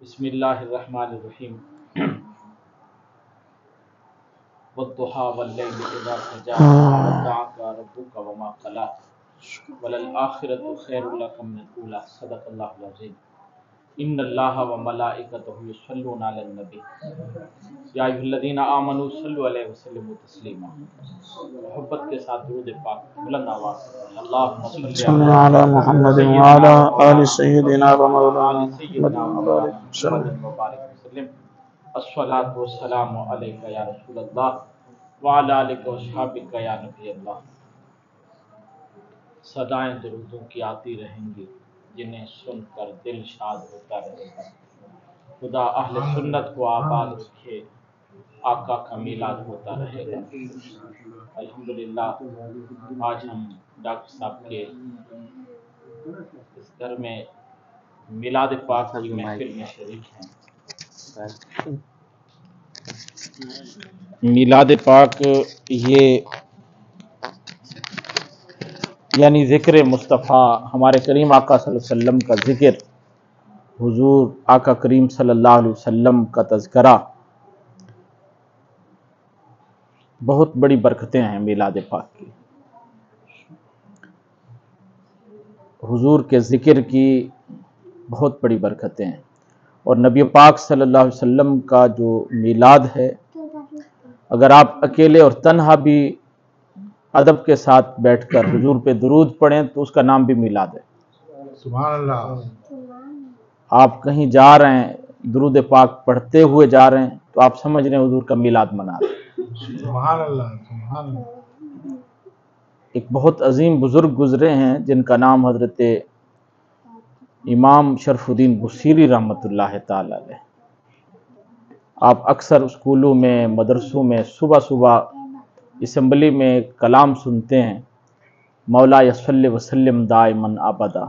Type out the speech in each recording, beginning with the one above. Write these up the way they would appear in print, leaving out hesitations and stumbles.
بسم اللہ الرحمن الرحیم والضحى واللیل اذا سجى ما ودعك ربك وما قلى وللآخرة خیر لک من الأولى صدق اللہ العظیم ان اللہ وملائکتہ یصلون علی النبی یا ایھا الذین آمنوا صلوا علیہ وسلموا تسلیما۔ محبت کے ساتھ درود پاک بلند آواز سے اللہم صلی علی محمد وعلی آل سیدنا و مولانا محمد وبارک وسلم۔ الصلاۃ والسلام علیک یا رسول اللہ وعلی آلک واصحابک یا نبی اللہ۔ صدائیں درودوں کی آتی رہیں گی جنہیں سن کر دل شاد ہوتا رہے گا۔ خدا اہل سنت کو آباد رکھے، آقا کا میلاد ہوتا رہے گا۔ الحمدللہ آج ہم ڈاکٹر صاحب کے اس گھر میں میلاد پاک کی محفل میں شریک ہیں۔ میلاد پاک یہ یعنی ذکر مصطفیٰ، ہمارے کریم آقا صلی اللہ علیہ وسلم کا ذکر، حضور آقا کریم صلی اللہ علیہ وسلم کا تذکرہ، بہت بڑی برکتیں ہیں میلاد پاک کی۔ حضور کے ذکر کی بہت بڑی برکتیں ہیں، اور نبی پاک صلی اللہ علیہ وسلم کا جو میلاد ہے، اگر آپ اکیلے اور تنہا بھی ادب کے ساتھ بیٹھ کر حضور پہ درود پڑھیں تو اس کا نام بھی میلاد ہے۔ سبحان اللہ۔ آپ کہیں جا رہے ہیں، درود پاک پڑھتے ہوئے جا رہے ہیں تو آپ سمجھ رہے ہیں حضور کا میلاد منا رہے ہیں۔ سبحان اللہ، سبحان اللہ۔ ایک بہت عظیم بزرگ گزرے ہیں جن کا نام حضرت امام شرف الدین بصیری رحمۃ اللہ تعالی علیہ۔ آپ اکثر اسکولوں میں، مدرسوں میں صبح صبح اسمبلی میں کلام سنتے ہیں، مولا صلی وسلم دائما ابدا،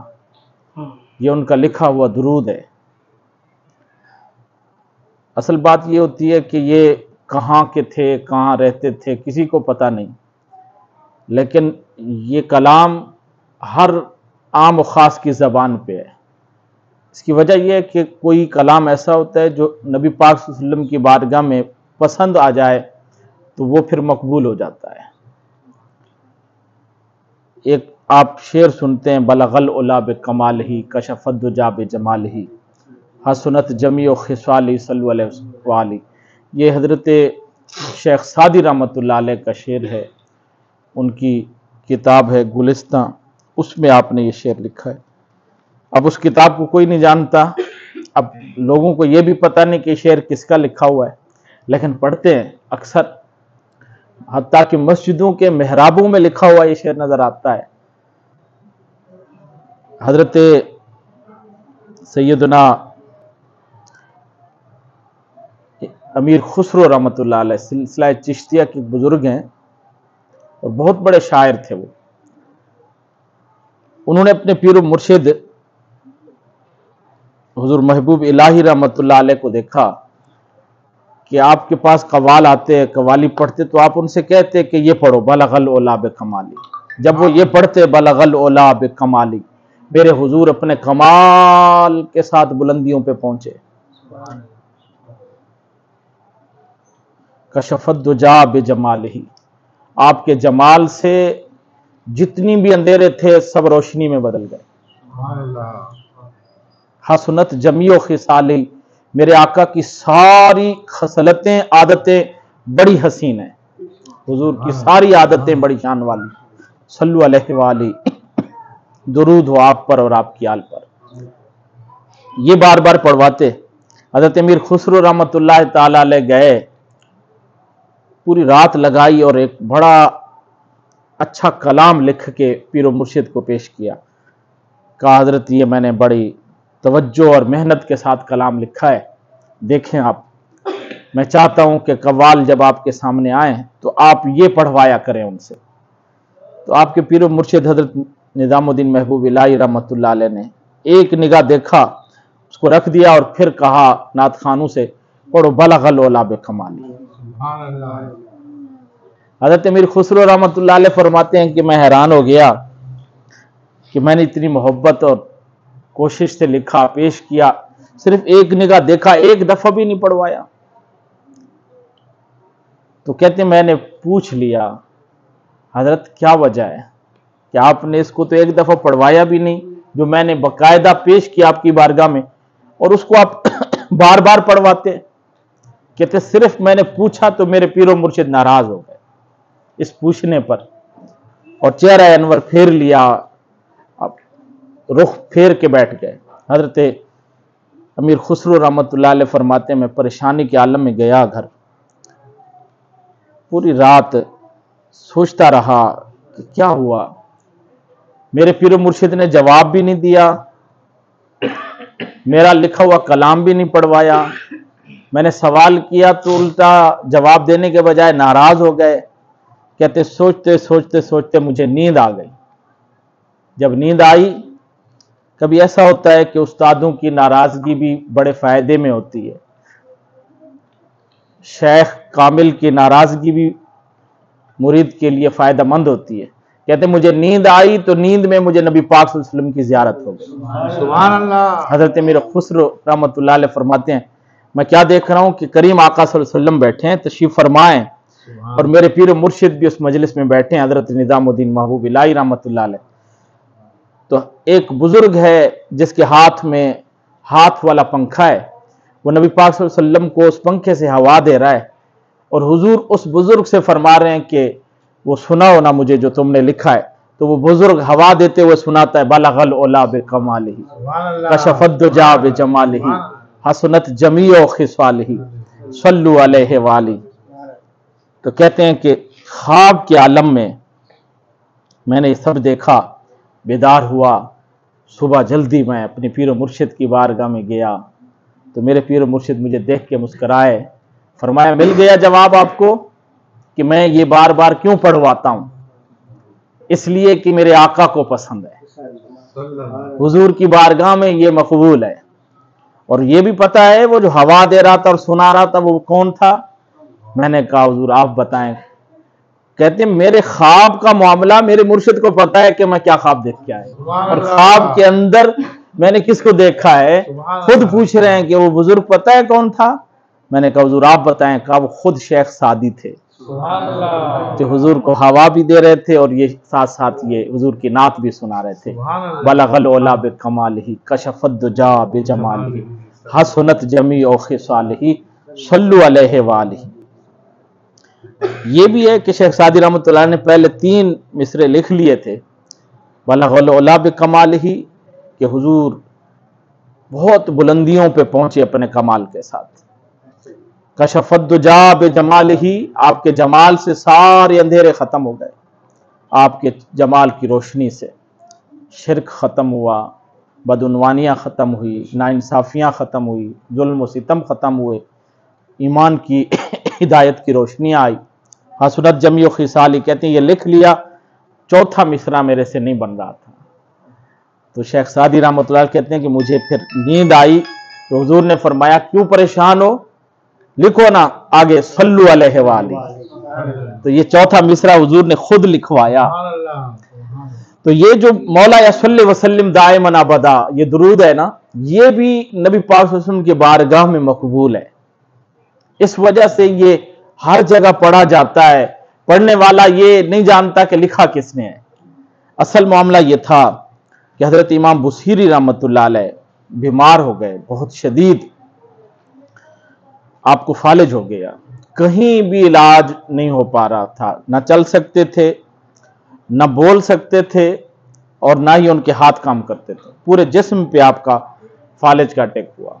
یہ ان کا لکھا ہوا درود ہے۔ اصل بات یہ ہوتی ہے کہ یہ کہاں کے تھے، کہاں رہتے تھے، کسی کو پتہ نہیں، لیکن یہ کلام ہر عام و خاص کی زبان پہ ہے۔ اس کی وجہ یہ ہے کہ کوئی کلام ایسا ہوتا ہے جو نبی پاک صلی اللہ علیہ وسلم کی بارگاہ میں پسند آ جائے تو وہ پھر مقبول ہو جاتا ہے۔ ایک آپ شعر سنتے ہیں، بلغ العلا بکمالہ کشف الدجی بجمالہ حسنت جمیع خصالہ صلو علیہ وآلہ۔ یہ حضرت شیخ سعدی رحمۃ اللہ علیہ کا شعر ہے، ان کی کتاب ہے گلستاں، اس میں آپ نے یہ شعر لکھا ہے۔ اب اس کتاب کو کوئی نہیں جانتا، اب لوگوں کو یہ بھی پتہ نہیں کہ شعر کس کا لکھا ہوا ہے، لیکن پڑھتے ہیں اکثر، حتیٰ کہ مسجدوں کے محرابوں میں لکھا ہوا یہ شعر نظر آتا ہے۔ حضرت سیدنا امیر خسرو رحمۃ اللہ علیہ سلسلہ چشتیہ کے بزرگ ہیں اور بہت بڑے شاعر تھے وہ۔ انہوں نے اپنے پیر و مرشد حضور محبوب الہی رحمۃ اللہ علیہ کو دیکھا کہ آپ کے پاس قوال آتے، قوالی پڑھتے تو آپ ان سے کہتے کہ یہ پڑھو بلغ العلا بکمالی۔ جب وہ یہ پڑھتے بلغ العلا بکمالی، میرے حضور اپنے کمال کے ساتھ بلندیوں پہ پہنچے۔ کشف الدجی بجمالہ، آپ کے جمال سے جتنی بھی اندھیرے تھے سب روشنی میں بدل گئے۔ سبحان اللہ۔ حسنت جمیع خصالہ، میرے آقا کی ساری خصلتیں، عادتیں بڑی حسین ہیں، حضور کی ساری عادتیں بڑی شان والی۔ صلو علیہ وآلہ، درود ہو آپ پر اور آپ کی آل پر۔ یہ بار بار پڑھواتے۔ حضرت امیر خسرو رحمۃ اللہ تعالی علیہ گئے، پوری رات لگائی اور ایک بڑا اچھا کلام لکھ کے پیر و مرشد کو پیش کیا۔ کہا حضرت یہ میں نے بڑی توجہ اور محنت کے ساتھ کلام لکھا ہے، دیکھیں آپ، میں چاہتا ہوں کہ قوال جب آپ کے سامنے آئیں تو آپ یہ پڑھوایا کریں ان سے۔ تو آپ کے پیر و مرشد حضرت نظام الدین محبوب الہی رحمۃ اللہ علیہ نے ایک نگاہ دیکھا، اس کو رکھ دیا اور پھر کہا نعت خوانوں سے پڑھو بلغ العلا بکمالہ۔ سبحان اللہ۔ حضرت امیر خسرو رحمۃ اللہ علیہ فرماتے ہیں کہ میں حیران ہو گیا کہ میں نے اتنی محبت اور کوشش سے لکھا، پیش کیا، صرف ایک نگاہ دیکھا، ایک دفعہ بھی نہیں پڑھوایا۔ تو کہتے ہیں میں نے پوچھ لیا حضرت کیا وجہ ہے کہ آپ نے اس کو تو ایک دفعہ پڑھوایا بھی نہیں، جو میں نے باقاعدہ پیش کیا آپ کی بارگاہ میں، اور اس کو آپ بار بار پڑھواتے۔ کہتے صرف میں نے پوچھا تو میرے پیر و مرشد ناراض ہو گئے اس پوچھنے پر، اور چہرہ انور پھیر لیا، رخ پھیر کے بیٹھ گئے۔ حضرت امیر خسرو رحمۃ اللہ علیہ فرماتے ہیں میں پریشانی کے عالم میں گیا گھر، پوری رات سوچتا رہا کہ کیا ہوا۔ میرے پیر و مرشد نے جواب بھی نہیں دیا، میرا لکھا ہوا کلام بھی نہیں پڑھوایا، میں نے سوال کیا تو الٹا جواب دینے کے بجائے ناراض ہو گئے۔ کہتے سوچتے سوچتے سوچتے مجھے نیند آ گئی۔ جب نیند آئی، کبھی ایسا ہوتا ہے کہ استادوں کی ناراضگی بھی بڑے فائدے میں ہوتی ہے، شیخ کامل کی ناراضگی بھی مرید کے لیے فائدہ مند ہوتی ہے۔ کہتے مجھے نیند آئی تو نیند میں مجھے نبی پاک صلی اللہ علیہ وسلم کی زیارت ہو گئی۔ سبحان اللہ۔ حضرت امیر خسرو رحمۃ اللہ علیہ فرماتے ہیں میں کیا دیکھ رہا ہوں کہ کریم آقا صلی اللہ علیہ وسلم بیٹھے ہیں، تشریف فرمائیں، اور میرے پیر و مرشد بھی اس مجلس میں بیٹھے ہیں، حضرت نظام الدین محبوب الہی رحمۃ اللہ علیہ۔ تو ایک بزرگ ہے جس کے ہاتھ میں ہاتھ والا پنکھا ہے، وہ نبی پاک صلی اللہ علیہ وسلم کو اس پنکھے سے ہوا دے رہا ہے، اور حضور اس بزرگ سے فرما رہے ہیں کہ وہ سناؤ نا مجھے جو تم نے لکھا ہے۔ تو وہ بزرگ ہوا دیتے ہوئے سناتا ہے بلغ العلا بکمالہ کشف الدجا بجمالہ حسنت جمیع خصالہ صلوا علیہ والہ۔ تو کہتے ہیں کہ خواب کے عالم میں نے یہ سب دیکھا، بیدار ہوا، صبح جلدی میں اپنے پیر و مرشد کی بارگاہ میں گیا تو میرے پیر و مرشد مجھے دیکھ کے مسکرائے، فرمایا مل گیا جواب آپ کو کہ میں یہ بار بار کیوں پڑھواتا ہوں، اس لیے کہ میرے آقا کو پسند ہے، حضور کی بارگاہ میں یہ مقبول ہے۔ اور یہ بھی پتہ ہے وہ جو ہوا دے رہا تھا اور سنا رہا تھا وہ کون تھا؟ میں نے کہا حضور آپ بتائیں۔ کہتے ہیں میرے خواب کا معاملہ میرے مرشد کو پتہ ہے کہ میں کیا خواب دیکھ کے آیا، اور خواب کے اندر میں نے کس کو دیکھا ہے خود پوچھ رہے ہیں کہ وہ بزرگ پتہ ہے کون تھا؟ میں نے کہا حضور آپ بتائیں۔ کہا وہ خود شیخ سعدی تھے جو حضور کو ہوا بھی دے رہے تھے اور یہ ساتھ ساتھ یہ حضور کی نعت بھی سنا رہے تھے، بلغ العلا بکمالہ کشف الدجا بجمالہ حسنت جمیع خصالہ صلوا علیہ والہ۔ یہ بھی ہے کہ شیخ سعدی رحمۃ اللہ نے پہلے 3 مصرے لکھ لیے تھے، بلغ العلا بکمالہ کہ حضور بہت بلندیوں پہ پہنچے اپنے کمال کے ساتھ، کشف الدجا بجمالہ آپ کے جمال سے سارے اندھیرے ختم ہو گئے، آپ کے جمال کی روشنی سے شرک ختم ہوا، بدعنوانیاں ختم ہوئی، ناانصافیاں ختم ہوئی، ظلم و ستم ختم ہوئے، ایمان کی ہدایت کی روشنیاں آئی، حسنت جمیع خصالہ۔ کہتے ہیں یہ لکھ لیا، چوتھا مصرع میرے سے نہیں بن رہا تھا۔ تو شیخ سعدی رحمۃ اللہ کہتے ہیں کہ مجھے پھر نیند آئی تو حضور نے فرمایا کیوں پریشان ہو، لکھو نا آگے صلو علیہ والہ۔ تو یہ چوتھا مصرع حضور نے خود لکھوایا۔ تو یہ جو مولا صلی وسلم دائما ابدا یہ درود ہے نا، یہ بھی نبی پاک صلی اللہ علیہ وسلم کی بارگاہ میں مقبول ہے، اس وجہ سے یہ ہر جگہ پڑھا جاتا ہے، پڑھنے والا یہ نہیں جانتا کہ لکھا کس نے ہے۔ اصل معاملہ یہ تھا کہ حضرت امام بصیری رحمۃ اللہ علیہ بیمار ہو گئے، بہت شدید، آپ کو فالج ہو گیا، کہیں بھی علاج نہیں ہو پا رہا تھا، نہ چل سکتے تھے، نہ بول سکتے تھے، اور نہ ہی ان کے ہاتھ کام کرتے تھے، پورے جسم پہ آپ کا فالج کا اٹیک ہوا،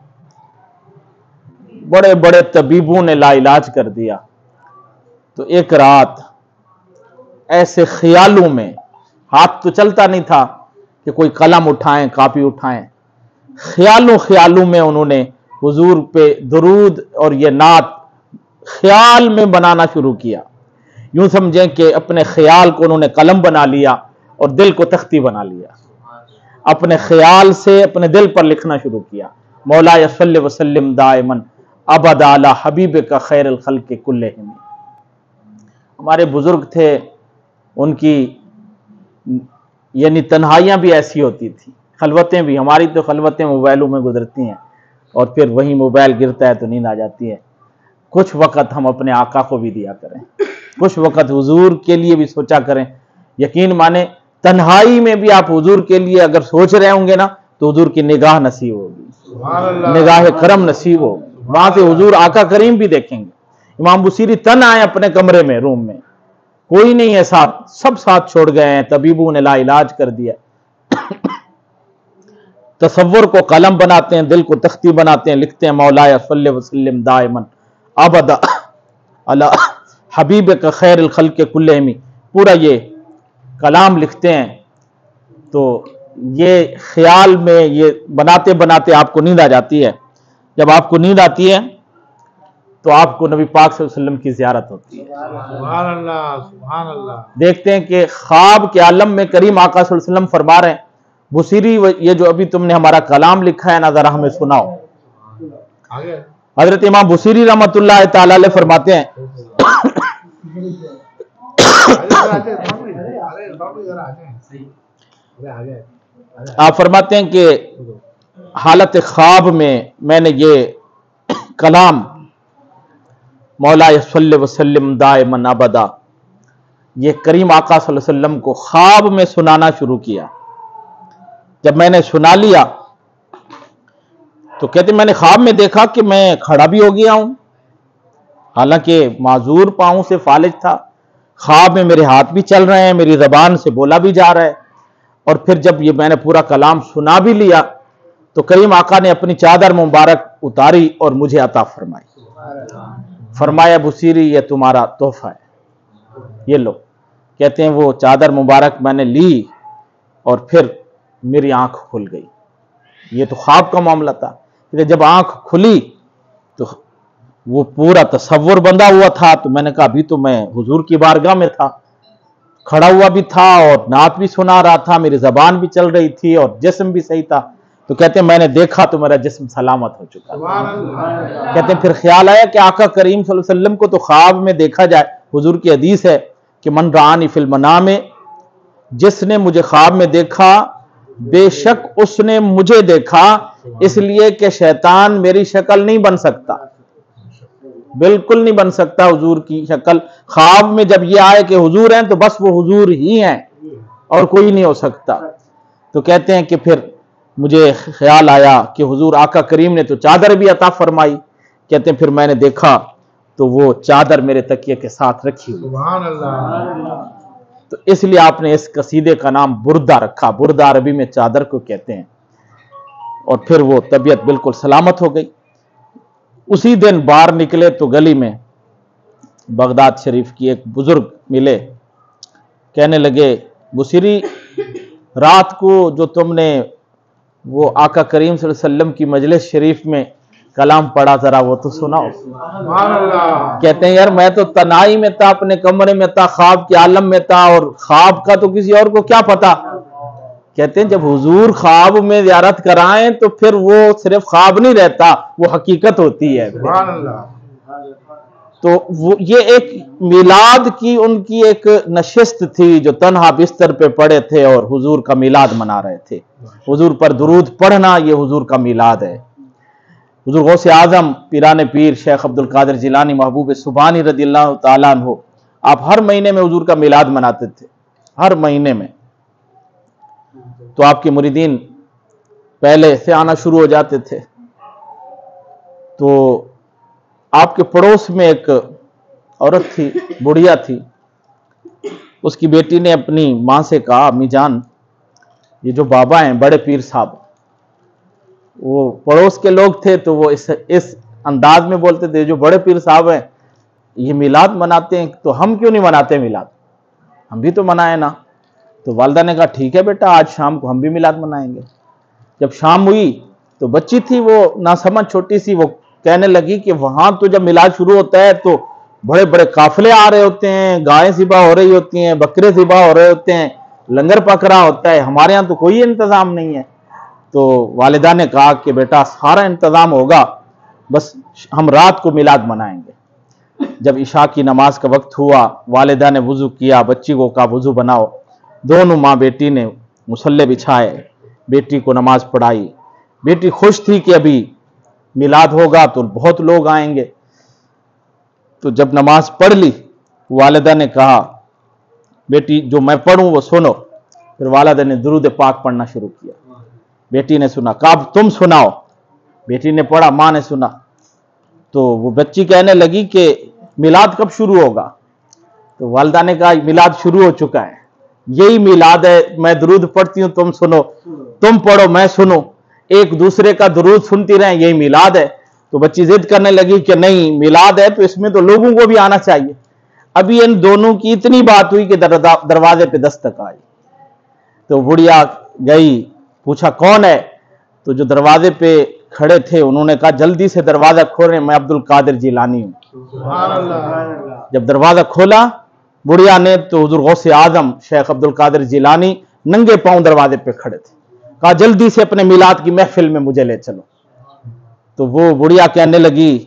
بڑے بڑے طبیبوں نے لا علاج کر دیا۔ تو ایک رات ایسے خیالوں میں، ہاتھ تو چلتا نہیں تھا کہ کوئی قلم اٹھائیں کاپی اٹھائیں، خیالوں میں انہوں نے حضور پہ درود اور یہ نعت خیال میں بنانا شروع کیا، یوں سمجھیں کہ اپنے خیال کو انہوں نے قلم بنا لیا اور دل کو تختی بنا لیا، اپنے خیال سے اپنے دل پر لکھنا شروع کیا، مولا صلی وسلم دائما ابدا علی حبیبک خیر الخلق کلہم۔ ہمارے بزرگ تھے، ان کی یعنی تنہائیاں بھی ایسی ہوتی تھی، خلوتیں بھی، ہماری تو خلوتیں موبائلوں میں گزرتی ہیں، اور پھر وہیں موبائل گرتا ہے تو نیند آ جاتی ہے۔ کچھ وقت ہم اپنے آقا کو بھی دیا کریں، کچھ وقت حضور کے لیے بھی سوچا کریں۔ یقین مانیں تنہائی میں بھی آپ حضور کے لیے اگر سوچ رہے ہوں گے نا تو حضور کی نگاہ نصیب ہوگی، نگاہ کرم نصیب ہوگی، وہاں سے حضور آقا کریم بھی دیکھیں گے۔ امام بصیری تن آئے اپنے کمرے میں، روم میں کوئی نہیں ہے ساتھ، سب ساتھ چھوڑ گئے ہیں، طبیبوں نے لا علاج کر دیا۔ تصور کو قلم بناتے ہیں، دل کو تختی بناتے ہیں، لکھتے ہیں مولایا صلی وسلم دائما ابدا علی حبیبک خیر الخلق کلہم، پورا یہ کلام لکھتے ہیں۔ تو یہ خیال میں یہ بناتے بناتے آپ کو نیند آ جاتی ہے۔ جب آپ کو نیند آتی ہے تو آپ کو نبی پاک صلی اللہ علیہ وسلم کی زیارت ہوتی ہے۔ سبحان اللہ سبحان اللہ۔ دیکھتے ہیں کہ خواب کے عالم میں کریم آقا صلی اللہ علیہ وسلم فرما رہے ہیں بصیری یہ جو ابھی تم نے ہمارا کلام لکھا ہے نا ذرا ہمیں سناؤ۔ حضرت امام بصیری رحمۃ اللہ تعالی علیہ فرماتے ہیں آپ فرماتے ہیں کہ حالت خواب میں نے یہ کلام مولا صلی وسلم دائما ابدا یہ کریم آقا صلی اللہ علیہ وسلم کو خواب میں سنانا شروع کیا۔ جب میں نے سنا لیا تو کہتے میں نے خواب میں دیکھا کہ میں کھڑا بھی ہو گیا ہوں، حالانکہ معذور پاؤں سے فالج تھا۔ خواب میں میرے ہاتھ بھی چل رہے ہیں، میری زبان سے بولا بھی جا رہا ہے۔ اور پھر جب یہ میں نے پورا کلام سنا بھی لیا تو کریم آقا نے اپنی چادر مبارک اتاری اور مجھے عطا فرمائی۔ فرمایا بصیری یہ تمہارا تحفہ ہے، یہ لو۔ کہتے ہیں وہ چادر مبارک میں نے لی اور پھر میری آنکھ کھل گئی۔ یہ تو خواب کا معاملہ تھا، کہ جب آنکھ کھلی تو وہ پورا تصور بندھا ہوا تھا۔ تو میں نے کہا ابھی تو میں حضور کی بارگاہ میں تھا، کھڑا ہوا بھی تھا اور نعت بھی سنا رہا تھا، میری زبان بھی چل رہی تھی اور جسم بھی صحیح تھا۔ تو کہتے ہیں میں نے دیکھا تو میرا جسم سلامت ہو چکا۔ کہتے ہیں پھر خیال آیا کہ آقا کریم صلی اللہ علیہ وسلم کو تو خواب میں دیکھا جائے۔ حضور کی حدیث ہے کہ من رآنی فی المنام، جس نے مجھے خواب میں دیکھا بے شک اس نے مجھے دیکھا، اس لیے کہ شیطان میری شکل نہیں بن سکتا، بالکل نہیں بن سکتا حضور کی شکل۔ خواب میں جب یہ آئے کہ حضور ہیں تو بس وہ حضور ہی ہیں اور کوئی نہیں ہو سکتا۔ تو کہتے ہیں کہ پھر مجھے خیال آیا کہ حضور آقا کریم نے تو چادر بھی عطا فرمائی۔ کہتے ہیں پھر میں نے دیکھا تو وہ چادر میرے تکیے کے ساتھ رکھی ہوئی۔ سبحان اللہ۔ تو اس لیے آپ نے اس قصیدے کا نام بردہ رکھا۔ بردہ عربی میں چادر کو کہتے ہیں۔ اور پھر وہ طبیعت بالکل سلامت ہو گئی۔ اسی دن باہر نکلے تو گلی میں بغداد شریف کی ایک بزرگ ملے، کہنے لگے بصیری رات کو جو تم نے وہ آقا کریم صلی اللہ علیہ وسلم کی مجلس شریف میں کلام پڑھا ذرا وہ تو سناؤ۔ سبحان اللہ۔ کہتے ہیں یار میں تو تنہائی میں تھا، اپنے کمرے میں تھا، خواب کے عالم میں تھا، اور خواب کا تو کسی اور کو کیا پتا۔ کہتے ہیں جب حضور خواب میں زیارت کرائیں تو پھر وہ صرف خواب نہیں رہتا، وہ حقیقت ہوتی ہے۔ سبحان اللہ۔ تو وہ یہ ایک میلاد کی ان کی ایک نشست تھی جو تنہا بستر پہ پڑے تھے اور حضور کا میلاد منا رہے تھے۔ حضور پر درود پڑھنا یہ حضور کا میلاد ہے۔ حضور غوث اعظم پیران پیر شیخ عبد القادر جیلانی محبوب سبحانی رضی اللہ تعالیٰ عنہ آپ ہر مہینے میں حضور کا میلاد مناتے تھے، ہر مہینے میں۔ تو آپ کے مریدین پہلے سے آنا شروع ہو جاتے تھے۔ تو آپ کے پڑوس میں ایک عورت تھی، بڑھیا تھی، اس کی بیٹی نے اپنی ماں سے کہا امی جان یہ جو بابا ہیں بڑے پیر صاحب، وہ پڑوس کے لوگ تھے تو وہ اس انداز میں بولتے تھے جو بڑے پیر صاحب ہیں یہ میلاد مناتے ہیں تو ہم کیوں نہیں مناتے میلاد، ہم بھی تو منائیں نا۔ تو والدہ نے کہا ٹھیک ہے بیٹا آج شام کو ہم بھی میلاد منائیں گے۔ جب شام ہوئی تو بچی تھی وہ ناسمجھ چھوٹی سی، وہ کہنے لگی کہ وہاں تو جب میلاد شروع ہوتا ہے تو بڑے بڑے قافلے آ رہے ہوتے ہیں، گائیں ذبح ہو رہی ہوتی ہیں، بکرے ذبح ہو رہے ہوتے ہیں، لنگر پک رہا ہوتا ہے، ہمارے ہاں تو کوئی انتظام نہیں ہے۔ تو والدہ نے کہا کہ بیٹا سارا انتظام ہوگا، بس ہم رات کو میلاد منائیں گے۔ جب عشاء کی نماز کا وقت ہوا والدہ نے وضو کیا، بچی کو کہا وضو بناؤ، دونوں ماں بیٹی نے مصلے بچھائے، بیٹی کو نماز پڑھائی۔ بیٹی خوش تھی کہ ابھی میلاد ہوگا تو بہت لوگ آئیں گے۔ تو جب نماز پڑھ لی، والدہ نے کہا بیٹی جو میں پڑھوں وہ سنو۔ پھر والدہ نے درود پاک پڑھنا شروع کیا، بیٹی نے سنا، کہا اب تم سناؤ۔ بیٹی نے پڑھا، ماں نے سنا۔ تو وہ بچی کہنے لگی کہ میلاد کب شروع ہوگا؟ تو والدہ نے کہا میلاد شروع ہو چکا ہے، یہی میلاد ہے، میں درود پڑھتی ہوں تم سنو، تم پڑھو میں سنو، ایک دوسرے کا درود سنتی رہیں، یہی میلاد ہے۔ تو بچی ضد کرنے لگی کہ نہیں میلاد ہے تو اس میں تو لوگوں کو بھی آنا چاہیے۔ ابھی ان دونوں کی اتنی بات ہوئی کہ دروازے پہ دستک آئی۔ تو بڑھیا گئی، پوچھا کون ہے؟ تو جو دروازے پہ کھڑے تھے انہوں نے کہا جلدی سے دروازہ کھولیں، میں عبد القادر جیلانی ہوں۔ جب دروازہ کھولا بڑھیا نے تو حضور غوث اعظم شیخ عبد القادر جیلانی ننگے پاؤں دروازے پہ کھڑے تھے۔ کہا جلدی سے اپنے میلاد کی محفل میں مجھے لے چلو۔ تو وہ بڑھیا کہنے لگی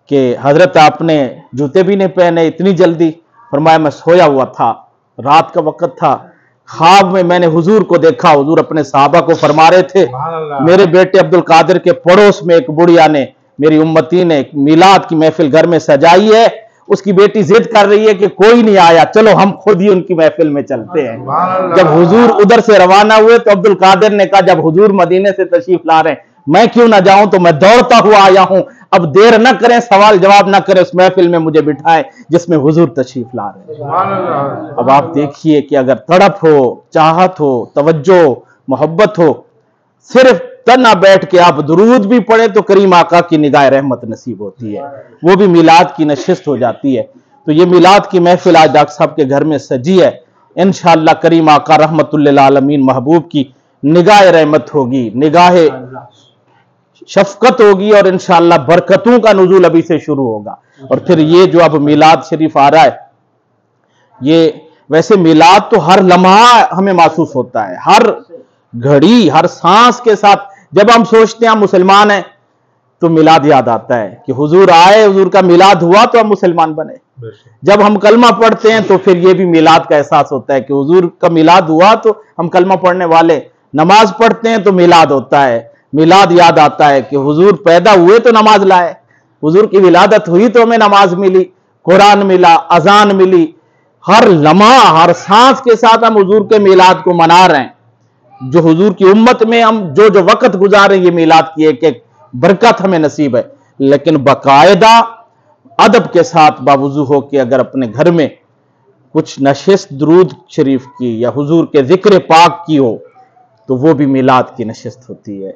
کہ حضرت آپ نے جوتے بھی نہیں پہنے اتنی جلدی؟ فرمایا میں سویا ہوا تھا، رات کا وقت تھا، خواب میں نے حضور کو دیکھا، حضور اپنے صحابہ کو فرما رہے تھے میرے بیٹے عبد القادر کے پڑوس میں ایک بڑھیا نے، میری امتی نے ایک میلاد کی محفل گھر میں سجائی ہے، اس کی بیٹی ضد کر رہی ہے کہ کوئی نہیں آیا، چلو ہم خود ہی ان کی محفل میں چلتے ہیں۔ جب حضور ادھر سے روانہ ہوئے تو عبد القادر نے کہا جب حضور مدینے سے تشریف لا رہے ہیں میں کیوں نہ جاؤں، تو میں دوڑتا ہوا آیا ہوں، اب دیر نہ کریں، سوال جواب نہ کریں، اس محفل میں مجھے بٹھائیں جس میں حضور تشریف لا رہے ہیں۔ اب آپ دیکھیے کہ اگر تڑپ ہو، چاہت ہو، توجہ، محبت ہو، صرف تنہا بیٹھ کے آپ درود بھی پڑھیں تو کریم آقا کی نگاہ رحمت نصیب ہوتی ہے، وہ بھی میلاد کی نشست ہو جاتی ہے۔ تو یہ میلاد کی محفل آج ڈاکٹر صاحب کے گھر میں سجی ہے، انشاءاللہ کریم آقا رحمت للعالمین محبوب کی نگاہ رحمت ہوگی، نگاہ شفقت ہوگی، اور انشاءاللہ برکتوں کا نزول ابھی سے شروع ہوگا۔ اور پھر یہ جو اب میلاد شریف آ رہا ہے، یہ ویسے میلاد تو ہر لمحہ ہمیں محسوس ہوتا ہے، ہر گھڑی، ہر سانس کے ساتھ جب ہم سوچتے ہیں ہم مسلمان ہیں تو میلاد یاد آتا ہے کہ حضور آئے، حضور کا میلاد ہوا تو ہم مسلمان بنے۔ جب ہم کلمہ پڑھتے ہیں تو پھر یہ بھی میلاد کا احساس ہوتا ہے کہ حضور کا میلاد ہوا تو ہم کلمہ پڑھنے والے، نماز پڑھتے ہیں تو میلاد ہوتا ہے، میلاد یاد آتا ہے کہ حضور پیدا ہوئے تو نماز لائے، حضور کی ولادت ہوئی تو ہمیں نماز ملی، قرآن ملا، اذان ملی، ہر لمحہ ہر سانس کے ساتھ ہم حضور کے میلاد کو منا رہے ہیں۔ جو حضور کی امت میں ہم جو وقت گزارے یہ میلاد کی ایک ایک برکت ہمیں نصیب ہے، لیکن باقاعدہ ادب کے ساتھ باوضو ہو کے اگر اپنے گھر میں کچھ نشست درود شریف کی یا حضور کے ذکر پاک کی ہو تو وہ بھی میلاد کی نشست ہوتی ہے،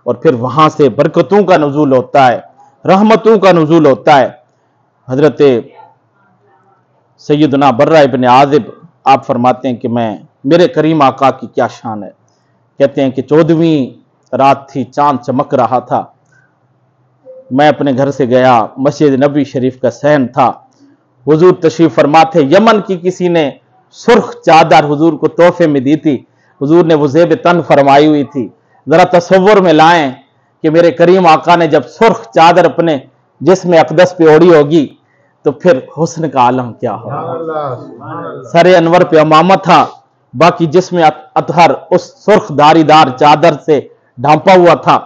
اور پھر وہاں سے برکتوں کا نزول ہوتا ہے، رحمتوں کا نزول ہوتا ہے۔ حضرت سیدنا برہ ابن عازب آپ فرماتے ہیں کہ میرے کریم آقا کی کیا شان ہے، کہتے ہیں کہ 14ویں رات تھی، چاند چمک رہا تھا، میں اپنے گھر سے گیا، مسجد نبوی شریف کا صحن تھا، حضور تشریف فرما تھے، یمن کی کسی نے سرخ چادر حضور کو تحفے میں دی تھی، حضور نے وہ زیب تن فرمائی ہوئی تھی۔ ذرا تصور میں لائیں کہ میرے کریم آقا نے جب سرخ چادر اپنے جسم اقدس پہ اوڑھی ہوگی تو پھر حسن کا عالم کیا ہوگا۔ سر انور پہ امامہ تھا، باقی جسم اطہر اس سرخ داری دار چادر سے ڈھانپا ہوا تھا،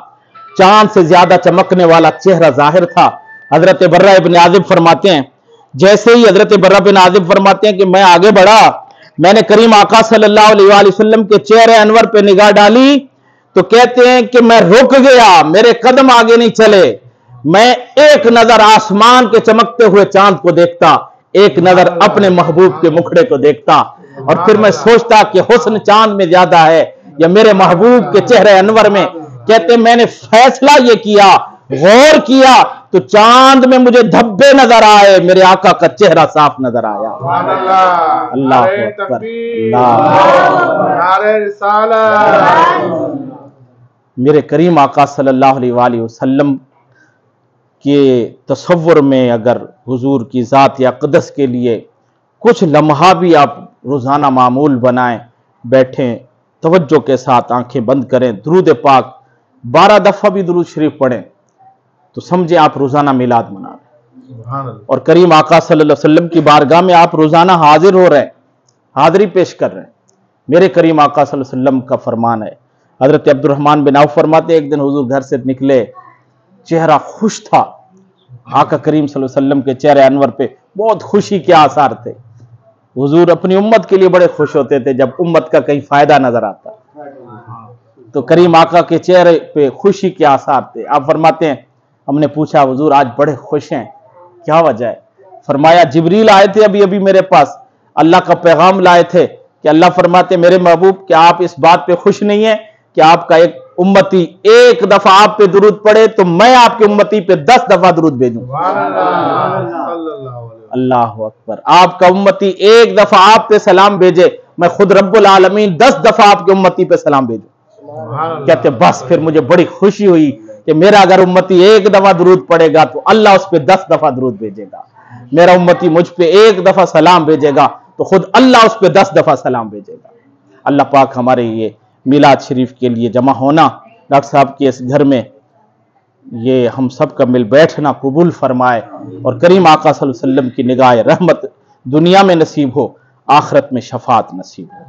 چاند سے زیادہ چمکنے والا چہرہ ظاہر تھا۔ حضرت برہ ابن عازب فرماتے ہیں جیسے ہی حضرت برہ بن عازب فرماتے ہیں کہ میں آگے بڑھا، میں نے کریم آقا صلی اللہ علیہ وآلہ وسلم کے چہرے انور پہ نگاہ ڈالی تو کہتے ہیں کہ میں رک گیا، میرے قدم آگے نہیں چلے، میں ایک نظر آسمان کے چمکتے ہوئے چاند کو دیکھتا، ایک نظر اپنے محبوب کے مکھڑے کو دیکھتا، اور پھر میں سوچتا کہ حسن چاند میں زیادہ ہے یا میرے محبوب کے چہرے انور میں۔ کہتے ہیں میں نے فیصلہ یہ کیا، غور کیا تو چاند میں مجھے دھبے نظر آئے، میرے آقا کا چہرہ صاف نظر آیا۔ اللہ اکبر، میرے کریم آقا صلی اللہ علیہ وآلہ وسلم کے تصور میں اگر حضور کی ذات اقدس کے لیے کچھ لمحہ بھی آپ روزانہ معمول بنائیں، بیٹھیں توجہ کے ساتھ، آنکھیں بند کریں، درود پاک 12 دفعہ بھی درود شریف پڑھیں تو سمجھیں آپ روزانہ میلاد منا رہے ہیں، اور کریم آقا صلی اللہ علیہ وسلم کی بارگاہ میں آپ روزانہ حاضر ہو رہے ہیں، حاضری پیش کر رہے ہیں۔ میرے کریم آقا صلی اللہ علیہ وسلم کا فرمان ہے، حضرت عبد الرحمن بن عوف فرماتے ایک دن حضور گھر سے نکلے چہرہ خوش تھا. آقا کریم صلی اللہ علیہ وسلم کے چہرے انور پہ بہت خوشی کے آثار تھے. حضور اپنی امت کے لیے بڑے خوش ہوتے تھے جب امت کا کہیں فائدہ نظر آتا تو کریم آقا کے چہرے پہ خوشی کے آثار تھے. آپ فرماتے ہیں ہم نے پوچھا حضور آج بڑے خوش ہیں, کیا وجہ ہے؟ فرمایا جبریل آئے تھے ابھی ابھی میرے پاس, اللہ کا پیغام لائے تھے کہ اللہ فرماتے میرے محبوب کیا آپ اس بات پہ خوش نہیں ہیں کہ آپ کا ایک امتی ایک دفعہ آپ پہ درود پڑے تو میں آپ کے امتی پہ 10 دفعہ درود بھیجوں. اللہ اکبر. آپ کا امتی ایک دفعہ آپ پہ سلام بھیجے میں خود رب العالمین 10 دفعہ آپ کے امتی پہ سلام بھیجوں. کہتے بس پھر مجھے بڑی خوشی ہوئی کہ میرا اگر امتی ایک دفعہ درود پڑے گا تو اللہ اس پہ 10 دفعہ درود بھیجے گا. میرا امتی مجھ پہ ایک دفعہ سلام بھیجے گا تو خود اللہ اس پہ 10 دفعہ سلام بھیجے گا. اللہ پاک ہمارے یہ میلاد شریف کے لیے جمع ہونا, ڈاکٹر صاحب کے اس گھر میں یہ ہم سب کا مل بیٹھنا قبول فرمائے اور کریم آقا صلی اللہ علیہ وسلم کی نگاہ رحمت دنیا میں نصیب ہو, آخرت میں شفاعت نصیب ہو.